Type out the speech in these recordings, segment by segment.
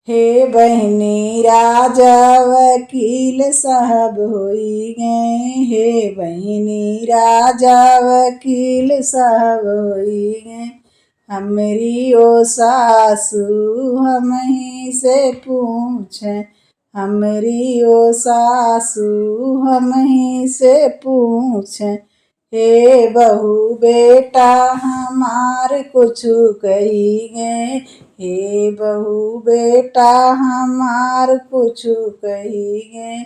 हे बहिनी राजा वकील साहब होई गए। हे बहिनी राजा वकील साहब होई गए। हमरी ओ सासू हमही से पूछे। हमरी ओ सासू हमही से पूछे। हे बहू बेटा हमार कुछु कही गए। हे बहू बेटा हमार कुछु कही गए।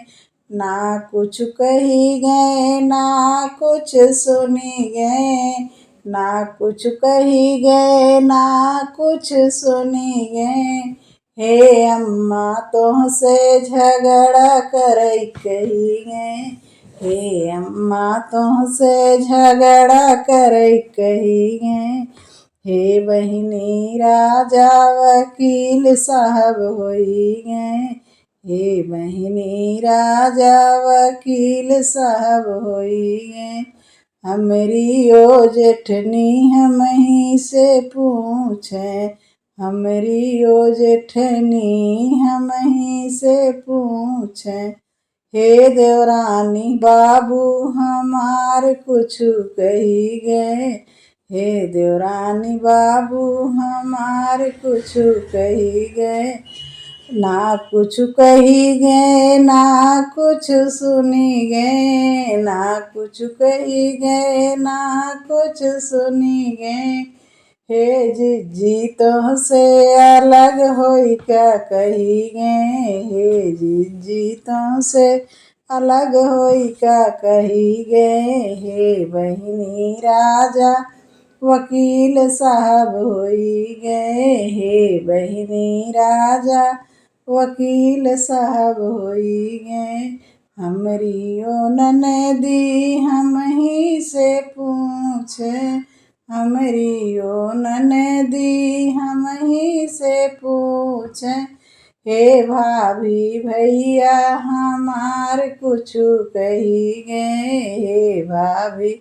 ना कुछ कही गए ना कुछ सुनी गए। ना कुछ कही गए ना कुछ सुनी गए। हे अम्मा तुमसे झगड़ा करई कही गए। हे अम्मा तुमसे झगड़ा करई कही गए। हे बहिनी राजा वकील साहब होई गए। हे बहिनी राजा वकील साहब होई गए। हमरी ओ जेठनी हमही से पूछे। हमरी ओ जेठनी हमही से पूछे। हे देवरानी बाबू हमार कुछु कही गए। हे देवरानी बाबू हमार कुछु कही गए। ना कुछ कही गए ना कुछ सुनी गए। ना कुछ कही गए ना कुछ सुनी गए। हे जिज्जी तुमसे अलग होई क्या कही गए। हे जिज्जी तुमसे अलग होई क्या कही गए। हे बहिनी राजा वकील साहब होई गए। हे बहिनी राजा वकील साहब होई गए। हमरी ओ ननदी हमही से पूछे। हमरी ओ ननदी हमही से पूछे। हे भाभी भैया हमार कुछु कही गए। हे भाभी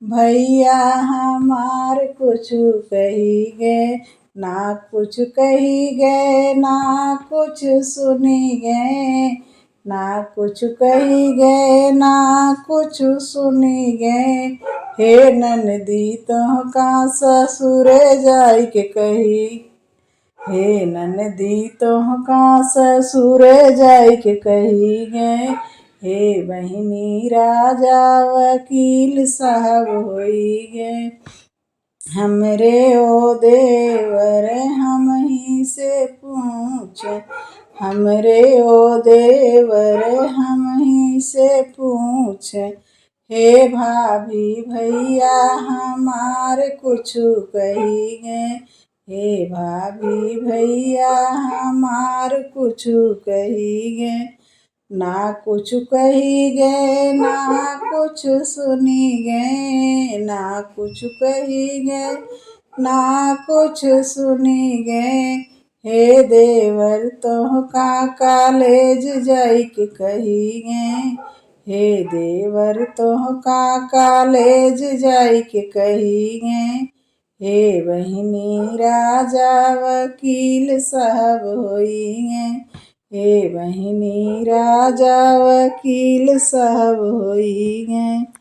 भैया हमार कुछु कही गए। ना कुछ कही गए ना कुछ सुनी गए। ना कुछ कही गए ना कुछ सुनी गए। हे ननदी तुहका ससुरे जाई के कही। हे ननदी तुहका ससुरे जाई के कही गए। हे बहिनी राजा वकील साहब होई गए। हमरे ओ देवर हमही से पूछे। हमरे ओ देवर हमही से पूछे। हे भाभी भैया हमार कुछु कही गए। हे भाभी भैया हमार कुछु कही गए। ना कुछ कही गए ना कुछ सुनी गए। ना कुछ कही गए ना कुछ सुनी गए। हे देवर तुहका कॉलेज जाई के कही गए। हे देवर तुहका कॉलेज जाई के कही गए। हे बहिनी राजा वकील साहब होई गए। हे बहिनी राजा वकील साहब होई गए।